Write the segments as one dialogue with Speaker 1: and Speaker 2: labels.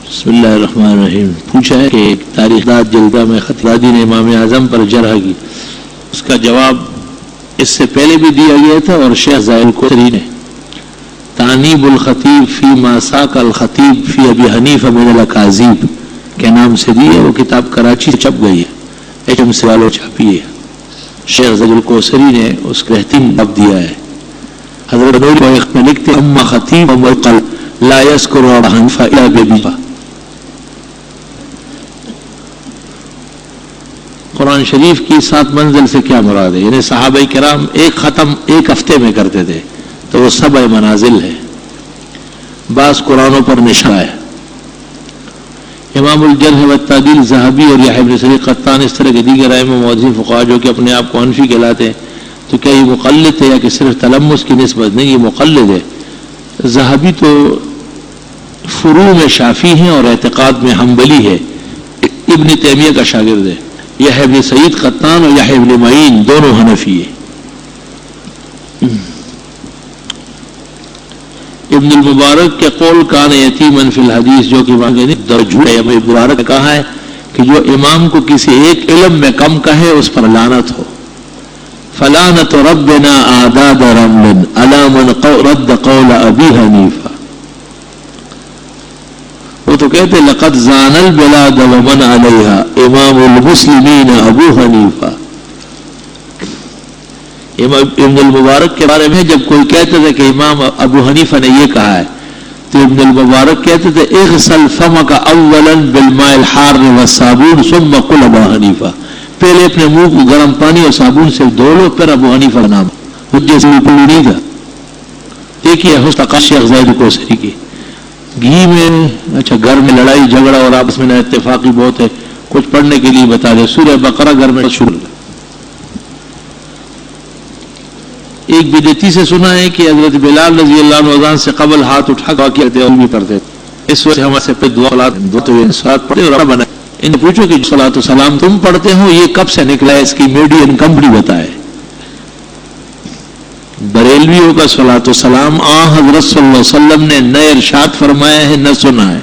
Speaker 1: بسم اللہ الرحمن الرحیم. پوچھا ہے کہ تاریخ داد جلدہ میں خطیبی نے امام اعظم پر جرح کی. اس کا جواب اس سے پہلے بھی دیا گیا تھا اور شیخ زاہد کوثری نے تانیب الخطیب فی ما ساق الخطیب فی ابی حنیفہ من الاکاذیب کے نام سے دی ہے. وہ کتاب کراچی سے چھپ گئی ہے, ایچ ایم سے والوں چھپی ہے. شیخ زاہد الکوثری نے اس کا بہترین باب دیا ہے. حضرت نوری میں لکھتے اما خطیب ومقل لا یذکر ابا حنیفہ الا ببیبہ. قرآن شریف کی 7 منزل سے کیا مراد ہے؟ یعنی صحابہ کرام ایک ختم ایک ہفتے میں کرتے تھے تو وہ 7 منازل ہے. بعض قرآنوں پر نشان ہے. امام الجرح والتعدیل ذہبی اور یحییٰ بن سعید قطان اس طرح کے دیگر ائمہ محدثین فقہا جو کہ اپنے آپ کو حنفی کہلاتے ہیں, تو کیا یہ مقلد ہے یا کہ صرف تلمس کی نسبت؟ نہیں, یہ مقلد ہے. ذہبی تو فروع میں شافعی ہیں اور اعتقاد میں حنبلی ہے. ابن تیمیہ کا شاگرد ہے. یحییٰ بن سعید قطان اور یحییٰ بن معین دونوں حنفی ہیں. ابن المبارک کے قول کان یتیمن فی الحدیث, جو کہ درجہ ہے. ابن المبارک نے کہا ہے کہ جو امام کو کسی ایک علم میں کم کہے اس پر لعنت ہو. فلعنت ربنا اعداد رمل علی من رد قول ابی حنیفہ. وہ تو کہتے لقد زان البلاد ومن علیہا امام المسلمین ابو حنیفہ. ابن المبارک کے بارے میں جب کوئی کہتے تھے کہ امام ابو حنیفہ نے یہ کہا ہے تو ابن المبارک کہتے تھے اغسل فمک اولا بالماء الحار والصابون ثم قل ابو حنیفہ. پہلے اپنے منہ کو گرم پانی اور صابن سے دھو لو پھر ابو حنیفہ کا نام. حجت سے پڑھی نہیں تھا. دیکھیے حسن شیخ زاہد کوثری کی گھی میں, اچھا گھر میں لڑائی جھگڑا اور آپس میں اتفاقی بہت ہے, کچھ پڑھنے کے لیے بتا دیں. سورہ بقرہ گھر میں شروع. ایک بدعتی سے سنا ہے کہ حضرت بلال رضی اللہ عنہ اذان سے قبل ہاتھ اٹھا کے بھی پڑھتے تھے. اس وجہ ہم سے دعا پڑھتے اور بنا. ان پوچھو کہ صلاۃ و سلام تم پڑھتے ہو یہ کب سے نکلا ہے, اس کی میڈین کمپنی بتائے. بریلویوں کا صلاۃ و سلام حضرت صلی اللہ علیہ وسلم نے نہ ارشاد فرمایا ہے نہ سنا ہے,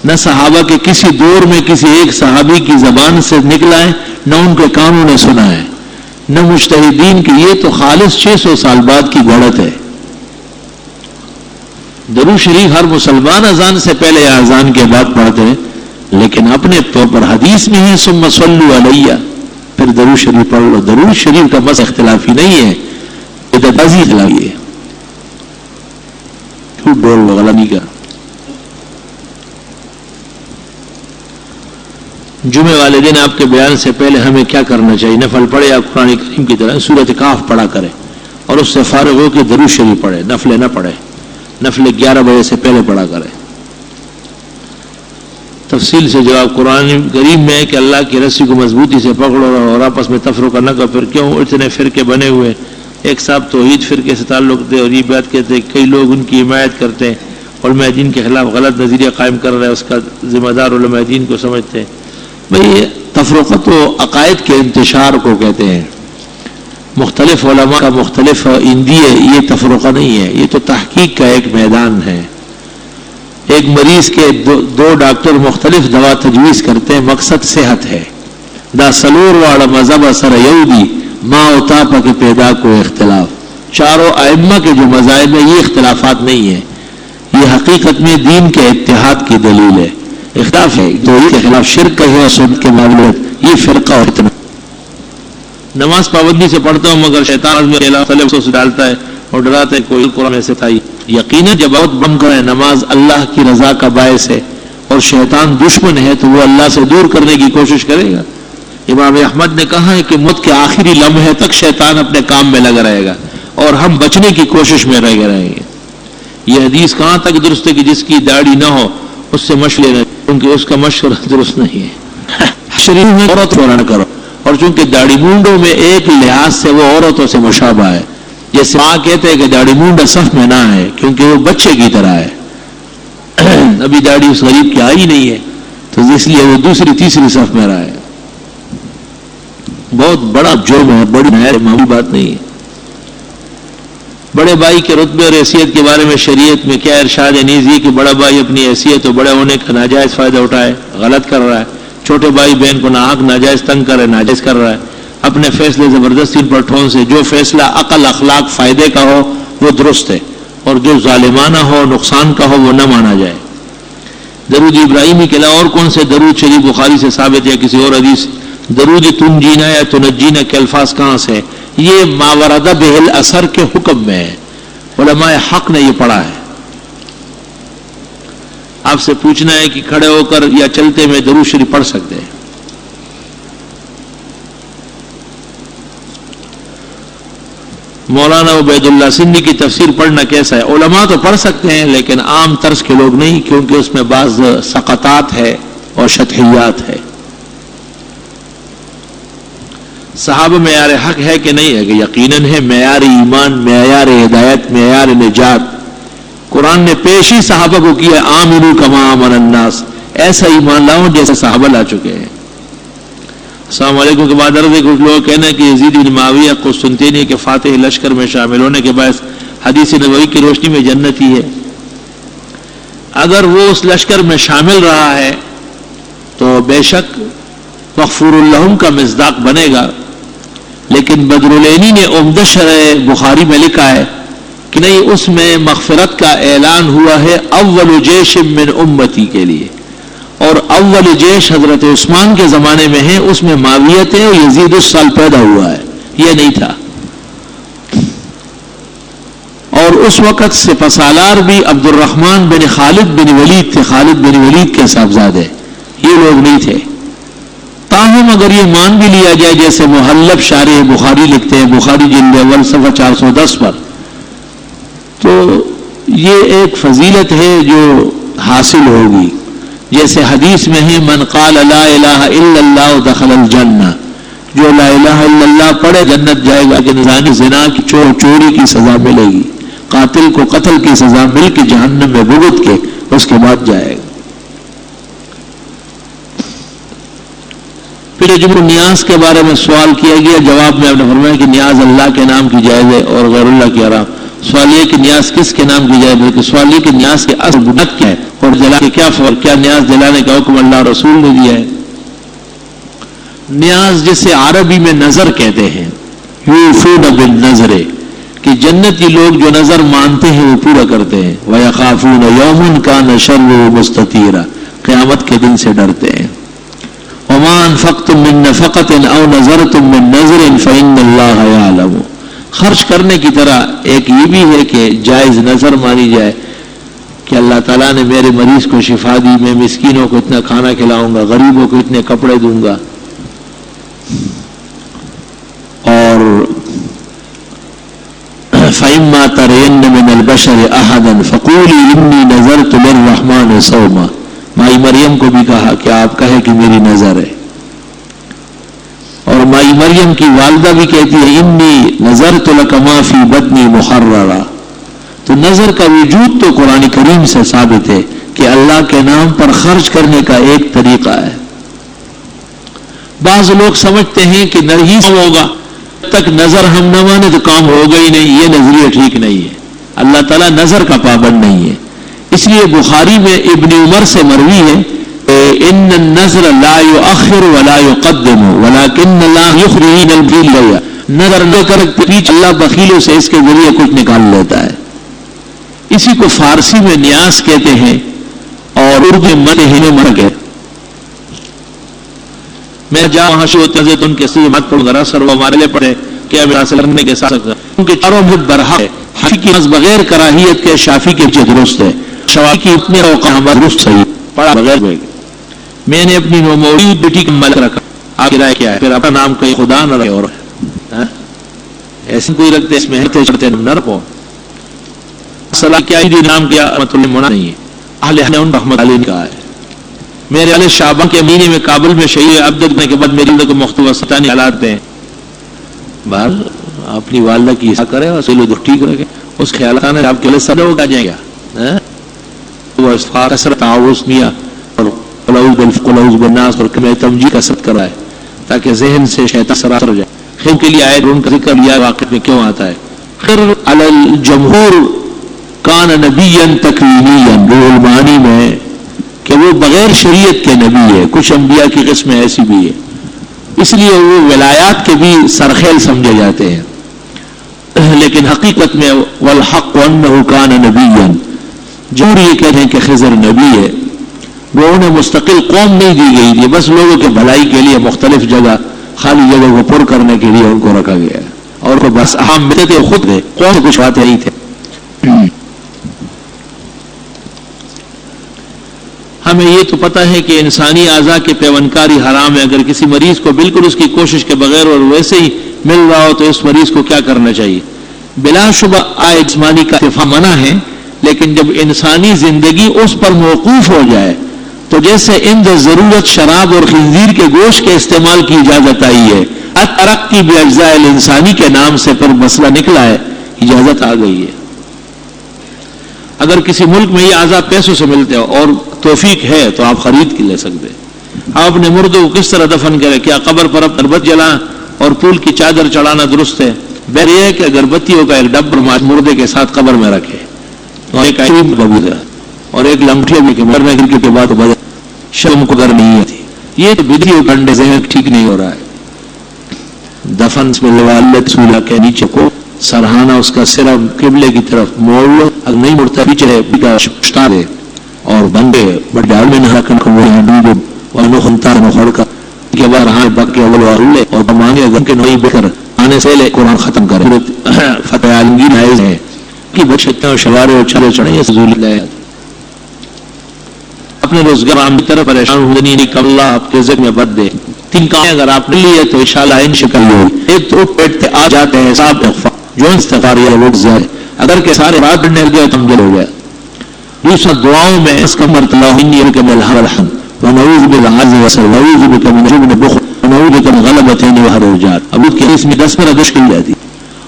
Speaker 1: نہ صحابہ کے کسی دور میں کسی ایک صحابی کی زبان سے نکلا ہے, نہ ان کے کانوں نے سنا ہے, نہ مجتہدین کی. یہ تو خالص 600 سال بعد کی گھڑت ہے. درود شریف ہر مسلمان اذان سے پہلے یا اذان کے بعد پڑھتے ہیں, لیکن اپنے طور پر حدیث میں ہے ثم صلوا علیہ, پھر درود شریف پڑھ لو. درود شریف کا بس اختلافی نہیں ہے, ادبازی اختلافی ہے. جھوٹ بول لو غلطی کا. جمعے والے دن آپ کے بیان سے پہلے ہمیں کیا کرنا چاہیے؟ نفل پڑھے یا قرآن کریم کی طرح سورۃ کاف پڑھا کرے اور اس سے فارغ ہو کے درود شریف پڑھے. نفلیں نہ پڑھے, نفلیں 11 بجے سے پہلے پڑھا کرے. تفصیل سے جواب قرآن کریم میں ہے کہ اللہ کی رسی کو مضبوطی سے پکڑو اور آپس میں تفرقہ نہ کرو. پھر کیوں اتنے فرقے بنے ہوئے؟ ایک صاحب توحید فرقے سے تعلق تھے اور یہ بات کہتے ہیں کئی لوگ ان کی حمایت کرتے ہیں اور علماء دین کے خلاف غلط نظریہ قائم کر رہے ہیں, اس کا ذمہ دار علماء دین کو سمجھتے ہیں. بھئی تفرقت و عقائد کے انتشار کو کہتے ہیں. مختلف علماء کا مختلف اندیے, یہ تفرقہ نہیں ہے, یہ تو تحقیق کا ایک میدان ہے. ایک مریض کے 2 ڈاکٹر مختلف دوا تجویز کرتے ہیں, مقصد صحت ہے. دا سلور واڑا مذہب سر یہودی ماں و تاپا کے پیدا کو اختلاف. چاروں ائمہ کے جو مذاہب ہیں یہ اختلافات نہیں ہیں, یہ حقیقت میں دین کے اتحاد کی دلیل ہے. اختلاف ہے توحید کے خلاف شرک ہے اور سنت کے معاملے یہ فرقہ اور اتنا. نماز پابندی سے پڑھتا ہوں مگر شیطان میں ڈالتا ہے اور ڈراتا ہے کوئی قرآن سے تھا. یقیناً جب بہت بم کرے نماز اللہ کی رضا کا باعث ہے اور شیطان دشمن ہے تو وہ اللہ سے دور کرنے کی کوشش کرے گا. امام احمد نے کہا ہے کہ موت کے آخری لمحے تک شیطان اپنے کام میں لگا رہے گا اور ہم بچنے کی کوشش میں رہیں گے. یہ حدیث کہاں تک درست ہے کہ جس کی داڑھی نہ ہو اس سے مشورہ نہ, کیونکہ اس کا مشورہ درست نہیں ہے. شریف میں عورت نہ کرو, اور چونکہ داڑھی مونڈوں میں ایک لحاظ سے وہ عورتوں سے مشابہ ہے. جیسے ماں کہتے ہیں کہ داڑھی مونڈا صف میں نہ ہے کیونکہ وہ بچے کی طرح ہے, ابھی داڑھی اس غریب کی آئی نہیں ہے تو اس لیے وہ دوسری تیسری صف میں رہا ہے. بہت بڑا جرم ہے, بڑی معمولی بات نہیں ہے. بڑے بھائی کے رتبے اور حیثیت کے بارے میں شریعت میں کیا ارشاد نیز یہ کہ بڑا بھائی اپنی حیثیت اور بڑے ہونے کا ناجائز فائدہ اٹھائے، غلط کر رہا ہے. چھوٹے بھائی بہن کو ناحق ناجائز تنگ کرے، ناجائز کر رہا ہے. اپنے فیصلے زبردستی پر ٹھون سے، جو فیصلہ عقل اخلاق فائدے کا ہو وہ درست ہے، اور جو ظالمانہ ہو نقصان کا ہو وہ نہ مانا جائے. درود ابراہیمی کے علاوہ اور کون سے درود شریف بخاری سے ثابت یا کسی اور حدیث؟ درود تنجینا یا تنجینا کے الفاظ کہاں سے؟ یہ ماورد بہل اثر کے حکم میں ہے، علماء حق نے یہ پڑھا ہے. آپ سے پوچھنا ہے کہ کھڑے ہو کر یا چلتے میں درود شریف پڑھ سکتے ہیں؟ مولانا عبید اللہ سندھی کی تفسیر پڑھنا کیسا ہے؟ علماء تو پڑھ سکتے ہیں لیکن عام طرز کے لوگ نہیں، کیونکہ اس میں بعض سقطات ہے اور شطحیات ہے. صحابہ معیار حق ہے کہ نہیں ہے؟ کہ یقیناً ہے. معیار ایمان، معیار ہدایت، معیار نجات قرآن نے پیش ہی صحابہ کو کیا، آمنوا کما آمن الناس، ایسا ایمان لاؤ جیسے صحابہ لا چکے ہیں. السلام علیکم کے بعد عرض ہے کچھ لوگ کہنا ہے کہ یزید بن معاویہ قسطنطینیہ کے فاتح لشکر میں شامل ہونے کے باعث حدیث نبوی کی روشنی میں جنتی ہے. اگر وہ اس لشکر میں شامل رہا ہے تو بے شک مغفور لہم کا مصداق بنے گا. لیکن بدرالعینی نے عمدہ شرح بخاری میں لکھا ہے کہ نہیں، اس میں مغفرت کا اعلان ہوا ہے اول جیش من امتی کے لیے، اور اول جیش حضرت عثمان کے زمانے میں ہے، اس میں معاویہ تھے، یزید اس سال پیدا ہوا ہے، یہ نہیں تھا. اور اس وقت سپہ سالار بھی عبد الرحمن بن خالد بن ولید تھے، خالد بن ولید کے صاحبزادے، یہ لوگ نہیں تھے. تاہم اگر یہ مان بھی لیا جائے جیسے محلب شارح بخاری لکھتے ہیں، بخاری جلد اول صفحہ 410 پر، تو یہ ایک فضیلت ہے جو حاصل ہوگی. جیسے حدیث میں ہے من قال لا الہ الا اللہ دخل الجنہ، جو لا الہ الا اللہ پڑھے جنت جائے گا. کہ زانی زنا کی چوری کی سزا ملے گی، قاتل کو قتل کی سزا مل کے جہنم میں بھگت کے اس کے بعد جائے گا. پھر جب نیاز کے بارے میں سوال کیا گیا، جواب میں آپ نے فرمایا کہ نیاز اللہ کے نام کی جائز ہے اور غیر اللہ کی حرام. سوال یہ کہ نیاز کس کے نام کی جائے، بلکہ سوال یہ کہ نیاز کے اصل بنیاد کیا ہے اور جلا کے کیا فرق، کیا نیاز دلانے کا حکم اللہ رسول نے دیا ہے. نیاز جسے عربی میں نظر کہتے ہیں، یوفون بالنظر، کہ جنتی لوگ جو نظر مانتے ہیں وہ پورا کرتے ہیں. وَيَخَافُونَ يَوْمًا كَانَ شَرُّهُ مُسْتَطِيرًا، قیامت کے دن سے ڈرتے ہیں. وَمَا أَنفَقْتُم مِّن نَّفَقَةٍ أَوْ نَذَرْتُم مِّن نَّذْرٍ فَإِنَّ اللَّهَ يَعْلَمُ. خرچ کرنے کی طرح ایک یہ بھی ہے کہ جائز نظر مانی جائے کہ اللہ تعالیٰ نے میرے مریض کو شفا دی، میں مسکینوں کو اتنا کھانا کھلاؤں گا، غریبوں کو اتنے کپڑے دوں گا. اور فَإِمَّا تَرَيَنَّ مِنَ الْبَشَرِ أَحَدًا فَقُولِي إِنِّي نَذَرْتُ لِلرَّحْمَٰنِ صَوْمًا. مائی مریم کو بھی کہا کہ آپ کہیں کہ میری نظر ہے. اور مائی مریم کی والدہ بھی کہتی ہے انی نظرت لک ما فی بطنی محررا. تو نظر کا وجود تو قرآن کریم سے ثابت ہے کہ اللہ کے نام پر خرچ کرنے کا ایک طریقہ ہے. بعض لوگ سمجھتے ہیں کہ نہیں ہوگا جب تک نظر ہم نہ مانے تو کام ہوگا ہی نہیں. یہ نظریہ ٹھیک نہیں ہے. اللہ تعالیٰ نظر کا پابند نہیں ہے. اس لیے بخاری میں ابن عمر سے مروی ہے ان النظر لا يؤخر ولا يقدم ولكن الله يخرج البخيل. نظر لے کر پیچھے اللہ بخیلوں سے اس کے ذریعے کچھ نکال لیتا ہے. اسی کو فارسی میں نیاز کہتے ہیں اور اردو میں من مرگ ہے. میں جہاں وہاں سے ہوتے ہیں تو ان کے ساتھ مت پڑھوں گا سر وہ ہمارے لیے پڑھے کیا میں حاصل کرنے کے ساتھ ان کے چاروں میں برحق ہے. حفی کی بغیر کراہیت کے شافی کے جو درست ہے، شوافی کی اتنے اوقات درست صحیح پڑھا بغیر میں. میں نے اپنی موجود بیٹی کا ملک رکھا. آپ کی رائے کیا ہے؟ پھر اپنا نام کہیں خدا نہ رکھے اور ایسے کوئی رکھتے اس میں ہرتے چڑھتے نہ رکھو. صلاح کیا ہی نام کیا مطلب منع نہیں ہے. اہل حنون رحمت علی نے کہا ہے. میرے والد شعبان کے مہینے میں کابل میں شہید عبدت ہونے کے بعد میری والدہ کو مختلف ستانی حالات دیں. بار اپنی والدہ کی حصہ کرے اور سلو ٹھیک رکھے. اس خیال آنا آپ کے لیے سب لوگ آ جائیں گا. وہ کثرت تعاوض نیا اور قلعوذ بالناس اور کمی تمجید کثرت کرائے تاکہ ذہن سے شیطان سراسر ہو جائے. خیر کے لیے آئے ان کا ذکر لیا واقع میں کیوں آتا ہے. علی الجمہور کان نبیا تکوینیا، روح المعانی میں کہ وہ بغیر شریعت کے نبی ہے. کچھ انبیاء کی قسمیں ایسی بھی ہے، اس لیے وہ ولایات کے بھی سرخیل سمجھے جاتے ہیں. لیکن حقیقت میں والحق انہ کان نبیا، جمہور یہ کہتے ہیں کہ خضر نبی ہے. وہ انہیں مستقل قوم نہیں دی گئی تھی، بس لوگوں کے بھلائی کے لیے مختلف جگہ خالی جگہ کو پر کرنے کے لیے ان کو رکھا گیا ہے. اور کو بس اہم ملتے تھے خود تھے، قوم سے کچھ باتیں نہیں تھے. ہمیں یہ تو پتہ ہے کہ انسانی اعضاء کے پیونکاری حرام ہے. اگر کسی مریض کو بالکل اس کی کوشش کے بغیر اور ویسے ہی مل رہا ہو تو اس مریض کو کیا کرنا چاہیے؟ بلا شبہ آئے جسمانی کا اتفاق منع ہے، لیکن جب انسانی زندگی اس پر موقوف ہو جائے تو جیسے عند ضرورت شراب اور خنزیر کے گوشت کے استعمال کی اجازت آئی ہے، ترقی باجزاء الانسانی کے نام سے پر مسئلہ نکلا ہے، اجازت آ گئی ہے. اگر کسی ملک میں یہ اعضاء پیسوں سے ملتے ہو اور توفیق ہے تو آپ خرید کے لے سکتے. آپ اپنے مردوں کو کس طرح دفن کرے؟ کیا قبر پر اگربت جلا اور پھول کی چادر چڑھانا درست ہے؟ بہتر یہ ہے کہ اگربتیوں کا ایک ڈبر مردے کے ساتھ قبر میں رکھے اور ایک عجیب ببودا اور ایک لنگٹھی بھی کہ مرنے کے بعد شرم کو گر نہیں آتی. یہ تو بدیوں کنڈے سے ٹھیک نہیں ہو رہا ہے. دفن میں والد سولہ کے نیچے کو سرہانہ اس کا سر قبلے کی طرف موڑ لو، اگر نہیں مڑتا پیچھے پشتا دے اور بندے بڑے ڈال میں نہ رکھن کو اور نخنتا نخوڑ کا کے بعد ہاں بک کے اول والے اور بمانگے اگر کے نہیں بکر آنے سے لے قرآن ختم کرے. فتح عالمگیر نائز ہے کہ بچتے اور شوارے اور چلے چڑھیں یہ سزول لے اپنے روزگار عام کی طرف پریشان ہونے نہیں کب اللہ آپ کے ذکر میں بد دے. 3 کام اگر آپ نے لیے تو انشاءاللہ ان شکل ہو. ایک تو پیٹ آ جاتے ہیں صاحب جو استغفار یہ لوگ زائے اگر کہ سارے رات بڑھنے گئے تو ہم ہو گیا. دوسرا دعاؤں میں اس کا مرتبہ انی بک من الحم ونعوذ بالعز وسل ونعوذ بک من جبن بخل ونعوذ بک من غلبتین وحرجات. اب اس کے اس میں 10 مرہ مشکل جاتی.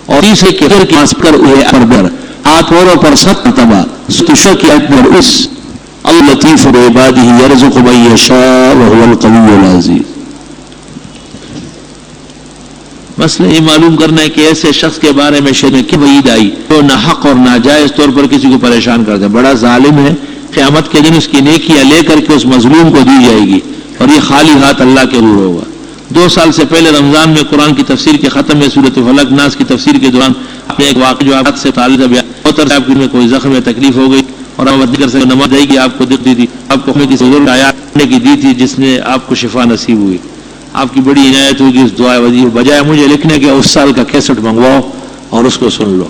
Speaker 1: اور تیسرے کے پھر کی پر ہوئے پر ہاتھ اوروں پر 7 مرتبہ ستشہ کی اکبر اس اللطیف بعبادہ یرزق من یشاء وهو القوی العزیز. مسئلہ یہ معلوم کرنا ہے کہ ایسے شخص کے بارے میں شریعت میں کی وعید آئی جو ناحق اور ناجائز طور پر کسی کو پریشان کرتا ہے، بڑا ظالم ہے. قیامت کے دن اس کی نیکیاں لے کر کے اس مظلوم کو دی جائے گی اور یہ خالی ہاتھ اللہ کے روح ہوگا. 2 سال سے پہلے رمضان میں قرآن کی تفسیر کے ختم میں سورۃ فلق ناس کی تفسیر کے دوران اپنے ایک واقعہ جو آپ سے تعلق ہے صاحب میں کوئی زخم یا تکلیف ہو گئی اور آپ کر سکتے نماز دے گی آپ کو دکھ دی تھی، آپ کو کسی بزرگ آیات کی دی تھی جس نے آپ کو شفا نصیب ہوئی. آپ کی بڑی عنایت ہوگی اس دعا وزیر بجائے مجھے لکھنے کے اس سال کا کیسٹ منگواؤ اور اس کو سن لو.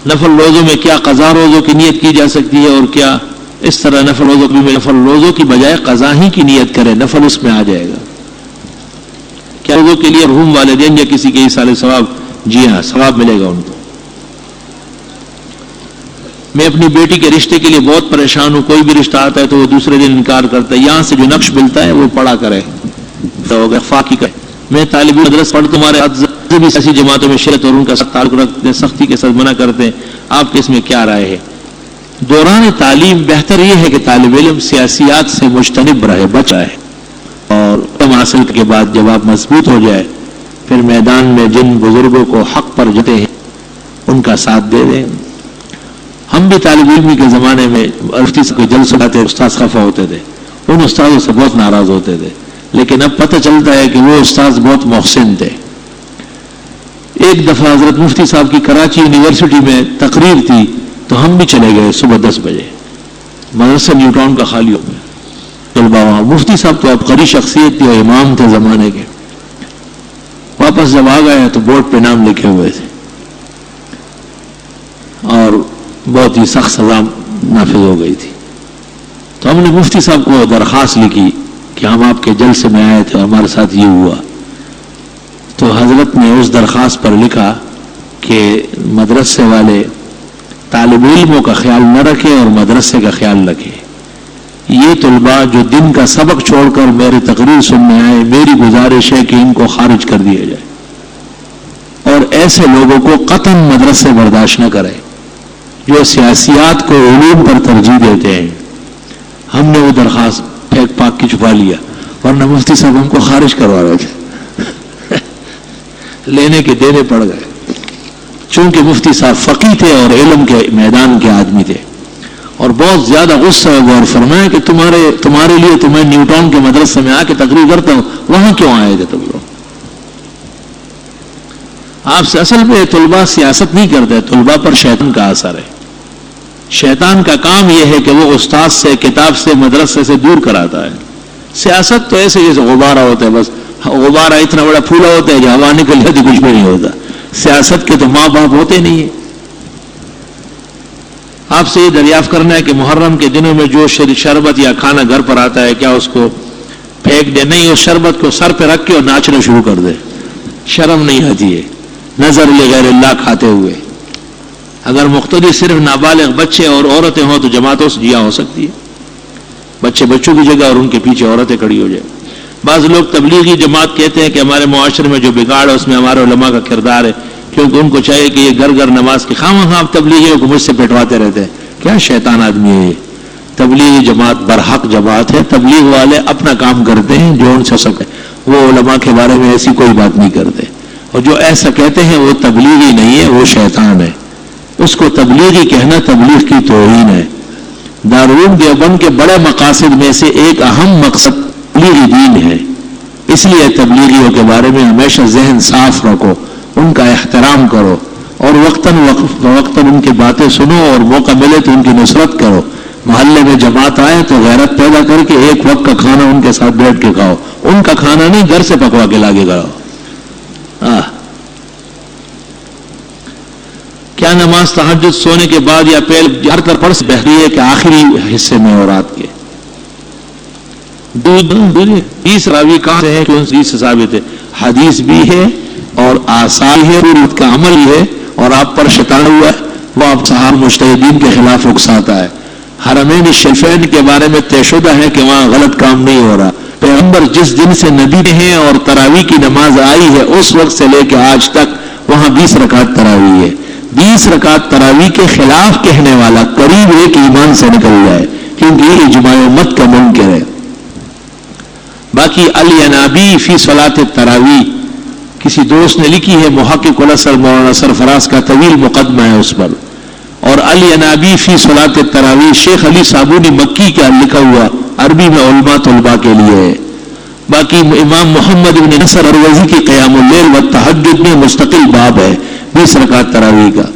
Speaker 1: نفل روزوں میں کیا قضا روزوں کی نیت کی جا سکتی ہے اور کیا اس طرح نفل روزوں کی نفل روزوں کی بجائے قضا ہی کی نیت کرے، نفل اس میں آ جائے گا. کیا روزوں کے لیے مرحوم والدین یا کسی کے سال ثواب؟ جی ہاں ثواب ملے گا ان کو. میں اپنی بیٹی کے رشتے کے لیے بہت پریشان ہوں. کوئی بھی رشتہ آتا ہے تو وہ دوسرے دن انکار کرتا ہے. یہاں سے جو نقش ملتا ہے وہ پڑھا کرے تو اخفاقی کرے. میں طالب مدرس پڑھ تمہارے بھی ایسی جماعتوں میں شرکت اور ان کا تعلق رکھتے ہیں، سختی کے ساتھ منع کرتے ہیں. آپ کے اس میں کیا رائے ہے؟ دوران تعلیم بہتر یہ ہے کہ طالب علم سیاسیات سے مجتنب رہے، بچا ہے، اور علم حاصل کے بعد جب آپ مضبوط ہو جائے پھر میدان میں جن بزرگوں کو حق پر جتے ہیں ان کا ساتھ دے دیں. ہم بھی طالب علمی کے زمانے میں مفتی سے کوئی جلسہ آتے استاد خفا ہوتے تھے، ان استادوں سے بہت ناراض ہوتے تھے. لیکن اب پتہ چلتا ہے کہ وہ استاد بہت محسن تھے. ایک دفعہ حضرت مفتی صاحب کی کراچی یونیورسٹی میں تقریر تھی تو ہم بھی چلے گئے صبح 10 بجے. مدرسہ نیو ٹاؤن کا خالی ہو گیا. طلبا وہاں، مفتی صاحب تو اب قری شخصیت تھی اور امام تھے زمانے کے. واپس جب آ گئے تو بورڈ پہ نام لکھے ہوئے تھے اور بہت ہی سخت سزا نافذ ہو گئی تھی. تو ہم نے مفتی صاحب کو درخواست لکھی کہ ہم آپ کے جلسے میں آئے تھے، ہمارے ساتھ یہ ہوا. تو حضرت نے اس درخواست پر لکھا کہ مدرسے والے طالب علموں کا خیال نہ رکھے اور مدرسے کا خیال رکھے. یہ طلباء جو دن کا سبق چھوڑ کر میری تقریر سننے آئے، میری گزارش ہے کہ ان کو خارج کر دیا جائے اور ایسے لوگوں کو قطعاً مدرسے برداشت نہ کرے جو سیاسیات کو علوم پر ترجیح دیتے ہیں. ہم نے وہ درخواست پھینک پاک کی چھپا لیا ورنہ مفتی صاحب ہم کو خارج کروا رہے تھے. لینے کے دینے پڑ گئے.
Speaker 2: چونکہ مفتی صاحب فقی تھے اور علم کے میدان کے آدمی تھے، اور بہت زیادہ غصہ ہوا اور فرمایا کہ تمہارے لیے تو میں نیو ٹاؤن کے مدرسے میں آ کے تقریر کرتا ہوں، وہاں کیوں آئے تھے تم لوگ؟ آپ سے اصل میں طلباء سیاست نہیں کرتے، طلباء پر شیطان کا اثر ہے. شیطان کا کام یہ ہے کہ وہ استاد سے، کتاب سے، مدرسے سے دور کراتا ہے. سیاست تو ایسے جیسے غبارہ ہوتا ہے، بس غبارہ اتنا بڑا پھولا ہوتا ہے کہ ہوا نکل جاتی کچھ بھی نہیں ہوتا. سیاست کے تو ماں باپ ہوتے نہیں ہیں. آپ سے یہ دریافت کرنا ہے کہ محرم کے دنوں میں جو شربت یا کھانا گھر پر آتا ہے کیا اس کو پھینک دے؟ نہیں، اس شربت کو سر پہ رکھ کے اور ناچنا شروع کر دے. شرم نہیں آتی ہے نظر لغیر اللہ کھاتے ہوئے. اگر مقتدی صرف نابالغ بچے اور عورتیں ہوں تو جماعتوں سے جیا ہو سکتی ہے، بچوں کی جگہ اور ان کے پیچھے عورتیں کھڑی ہو جائیں. بعض لوگ تبلیغی جماعت کہتے ہیں کہ ہمارے معاشرے میں جو بگاڑ ہے اس میں ہمارے علماء کا کردار ہے، کیونکہ ان کو چاہیے کہ یہ گھر نماز کی خواہ تبلیغیوں کو مجھ سے پٹواتے رہتے ہیں. کیا شیطان آدمی ہے یہ؟ تبلیغی جماعت برحق جماعت ہے. تبلیغ والے اپنا کام کرتے ہیں جو ان سے سکے، وہ علماء کے بارے میں ایسی کوئی بات نہیں کرتے، اور جو ایسا کہتے ہیں وہ تبلیغی نہیں ہے، وہ شیطان ہے. اس کو تبلیغی کہنا تبلیغ کی توہین ہے. دارالعلوم دیوبند کے بڑے مقاصد میں سے ایک اہم مقصد تبلیغی دین ہے. اس لیے تبلیغیوں کے بارے میں ہمیشہ ذہن صاف رکھو، ان کا احترام کرو، اور وقتاً وقتاً ان کی باتیں سنو، اور موقع ملے تو ان کی نصرت کرو. محلے میں جماعت آئے تو غیرت پیدا کر کے ایک وقت کا کھانا ان کے ساتھ بیٹھ کے کھاؤ. ان کا کھانا نہیں، گھر سے پکوا کے لاگے کھاؤ. کیا نماز تہجد سونے کے بعد یا پہلے ہر طرف پڑھ بہتری ہے کہ آخری حصے میں اور رات کے؟ دودھ 20 راوی کہاں سے ہے کہ 20 سے ثابت ہے؟ حدیث بھی ہے اور آثار ہے، پورت کا عمل ہے، اور آپ پر شیطان ہوا ہے وہ آپ صحابہ مجتہدین کے خلاف اکساتا ہے. حرمین الشریفین کے بارے میں طے شدہ ہے کہ وہاں غلط کام نہیں ہو رہا. پیغمبر جس دن سے نبی ہیں اور تراویح کی نماز آئی ہے اس وقت سے لے کے آج تک وہاں 20 رکعت تراویح ہے. 20 رکعت تراویح کے خلاف کہنے والا قریب ایک ایمان سے نکل جائے، کیونکہ یہ اجماع امت کا منکر ہے. باقی الینابی فی صلاۃ التراویح کسی دوست نے لکھی ہے، محقق الاثر مولانا سرفراز کا طویل مقدمہ ہے اس پر. اور الینابی فی صلاۃ التراویح شیخ علی صابونی مکی کا لکھا ہوا عربی میں علماء طلباء کے لیے ہے. باقی امام محمد بن نصر اروزی کی قیام اللیل و تہجد میں مستقل باب ہے 20 رکعت تراویح کا.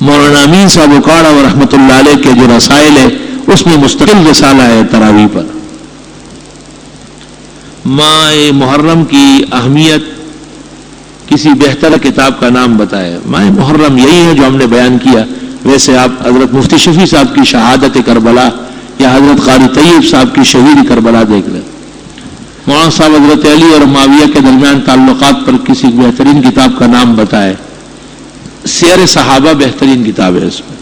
Speaker 2: مولانا امین صاحب اکاڑا و رحمۃ اللہ علیہ کے جو رسائل ہے اس میں مستقل رسالہ ہے تراویح پر. ماہ محرم کی اہمیت کسی بہتر کتاب کا نام بتائے. ماہ محرم یہی ہے جو ہم نے بیان کیا. ویسے آپ حضرت مفتی شفیع صاحب کی شہادت کربلا یا حضرت قاری طیب صاحب کی شہید کربلا دیکھ لیں. مولانا صاحب حضرت علی اور معاویہ کے درمیان تعلقات پر کسی بہترین کتاب کا نام بتائے. سیر صحابہ بہترین کتاب ہے. اس میں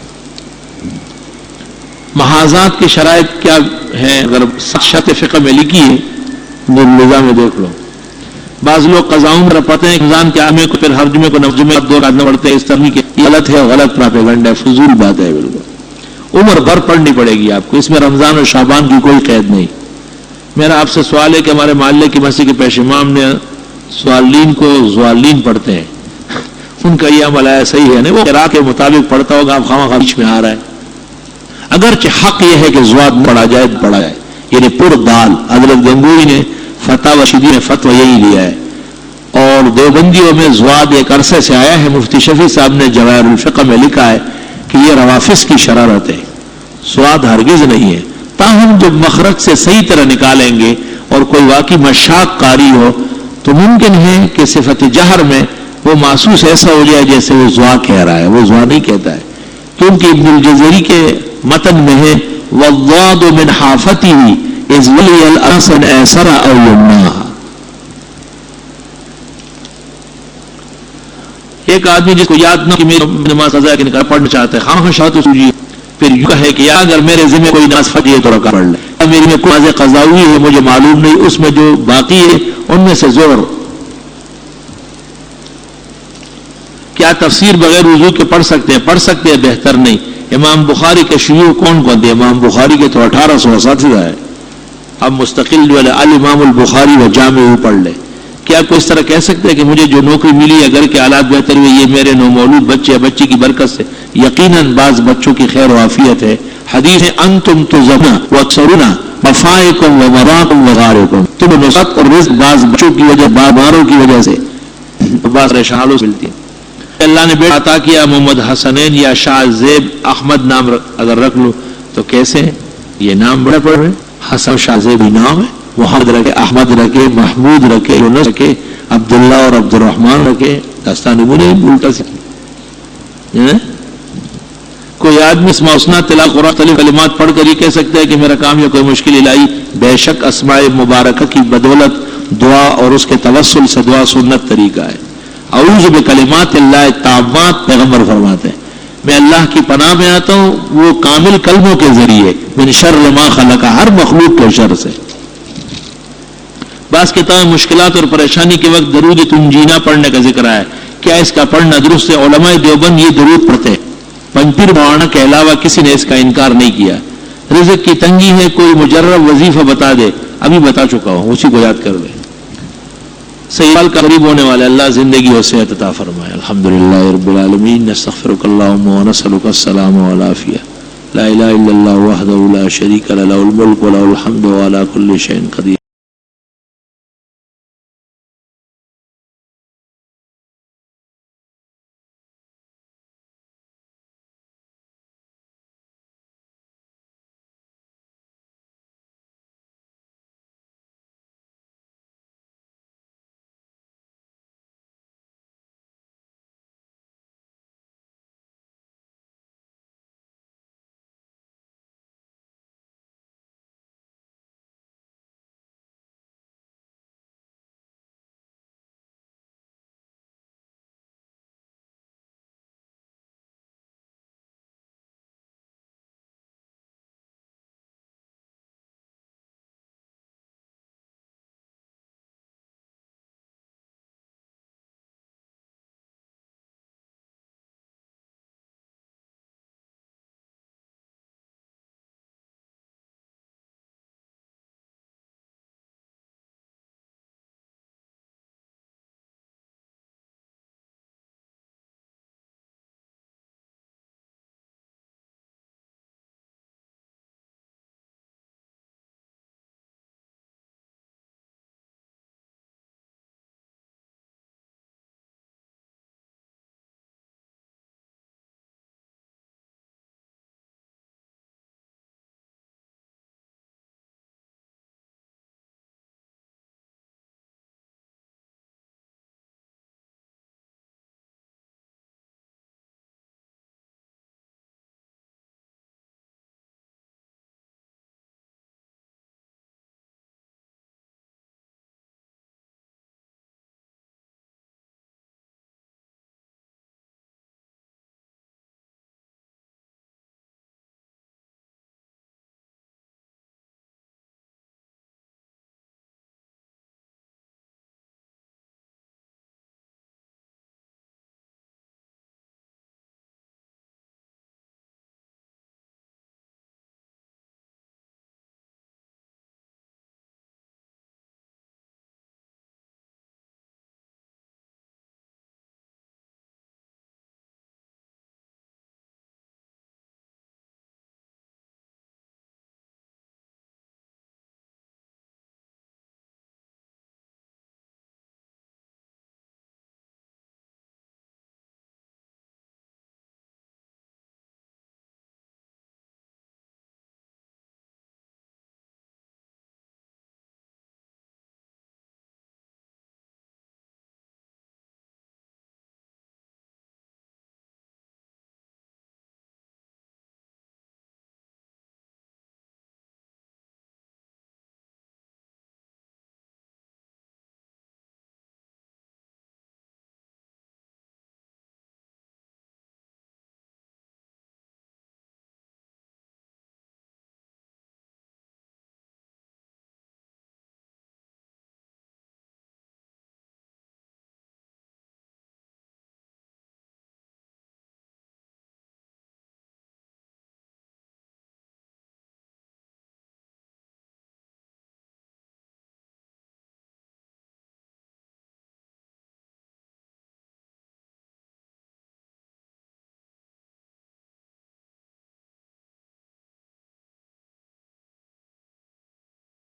Speaker 2: محاذات کی شرائط کیا ہے اگر شرط فقہ میں لکھی ہے نظام میں دیکھ لو. بعض لوگ قضاؤں میں پتہ ہے رمضان کے عامے کو پھر ہر جمعے کو جمعے دو رکعت پڑھتے ہیں. اس طرح کی غلط ہے، غلط پراپیگنڈا ہے، فضول بات ہے. بالکل عمر بھر پڑھنی پڑے گی آپ کو. اس میں رمضان اور شعبان کی کوئی قید نہیں. میرا آپ سے سوال ہے کہ ہمارے محلے کی مسجد کے پیش امام نے سوالین کو زوالین پڑھتے ہیں، ان کا یہ عمل ہے صحیح ہے؟ نہیں، وہ قراءت کے مطابق پڑھتا ہوگا، آپ خواہ بیچ میں آ رہا ہے. اگرچہ حق یہ ہے کہ زواد پڑھا جائے پڑھا جائے، یعنی پر دال. حضرت گنگوئی نے فتح وشیدی میں فتویٰ یہی لیا ہے. اور دیوبندیوں میں زواد ایک عرصے سے آیا ہے. مفتی شفیع صاحب نے جواہر الفقہ میں لکھا ہے کہ یہ روافظ کی شرارت ہے، سواد ہرگز نہیں ہے. تاہم جب مخرج سے صحیح طرح نکالیں گے اور کوئی واقعی مشاق قاری ہو تو ممکن ہے کہ صفت جہر میں وہ محسوس ایسا ہو جائے جیسے وہ زوا کہہ رہا ہے. وہ زوا نہیں کہتا ہے، کیونکہ ابن الجزری کے متن میں ہے والضاد من حافته اذ ولي الاسن ایسر او یمناها. ایک آدمی جس کو یاد نہ کہ میری نماز قضا کی نکاح پڑھنا چاہتا ہے، خواہ شاہ تو سوجیے پھر یوں کہے کہ اگر میرے ذمہ کوئی نماز فرض ہے تو رکعت پڑھ لے. میری میں کوئی نماز قضا ہوئی ہے مجھے معلوم نہیں، اس میں جو باقی ہے ان میں سے ظہر کیا تفسیر بغیر وضو کے پڑھ سکتے ہیں؟ پڑھ سکتے ہیں، بہتر نہیں. امام بخاری کے شیوخ کون کون تھے؟ امام بخاری کے تو 1800 اساتذہ ہے. اب مستقل جو ہے الامام البخاری و جامع پڑھ لے. کیا کوئی اس طرح کہہ سکتا ہے کہ مجھے جو نوکری ملی یا گھر کے حالات بہتر ہوئے یہ میرے نومولود بچے یا بچی کی برکت سے؟ یقیناً بعض بچوں کی خیر و عافیت ہے. حدیث ہے انتم تزنا واکثرون مفائکم ومراکم وغارکم، تم نصرت اور رزق بعض بچوں کی وجہ، بیماروں کی وجہ سے، بعض ریشحالوں سے ملتی ہے. اللہ نے بیٹا عطا کیا محمد حسنین یا شاہ زیب احمد نام اگر رکھ لو تو کیسے؟ یہ نام بڑا پڑ رہے، حسن شاہ زیب ہی نام ہے، محمد رکھے، احمد رکھے، محمود رکھے، یونس رکھے، عبداللہ اور عبد الرحمن رکھے، داستان نمونے الٹا سیکھی. کوئی آدمی اسماء الحسنی تلاوت قرآن مختلف کلمات پڑھ کر یہ کہہ سکتا ہے کہ میرا کام یا کوئی مشکل الہی؟ بے شک اسماء مبارکہ کی بدولت دعا اور اس کے توسل سے دعا سنت طریقہ ہے. اعوذ بکلمات اللہ التامات پیغمبر فرماتے ہیں میں اللہ کی پناہ میں آتا ہوں وہ کامل کلموں کے ذریعے من شر ما خلق، ہر مخلوق کے شر سے. بعض کتاب مشکلات اور پریشانی کے وقت درود تنجینا پڑھنے کا ذکر ہے، کیا اس کا پڑھنا درست ہے؟ علماء دیوبند یہ درود پڑھتے ہیں، پنجپیر مولانا کے علاوہ کسی نے اس کا انکار نہیں کیا. رزق کی تنگی ہے، کوئی مجرب وظیفہ بتا دے. ابھی بتا چکا ہوں، اسی کو یاد کر لیں. صحیح سال قریب ہونے والے، اللہ زندگی و صحت عطا فرمائے. الحمدللہ رب العالمین، نستغفرک اللہم و نسألک السلام والعافیہ. لا الہ الا اللہ وحدہ لا شریک لہ، لہ الملک و لہ الحمد وعلی کل شیء قدیر.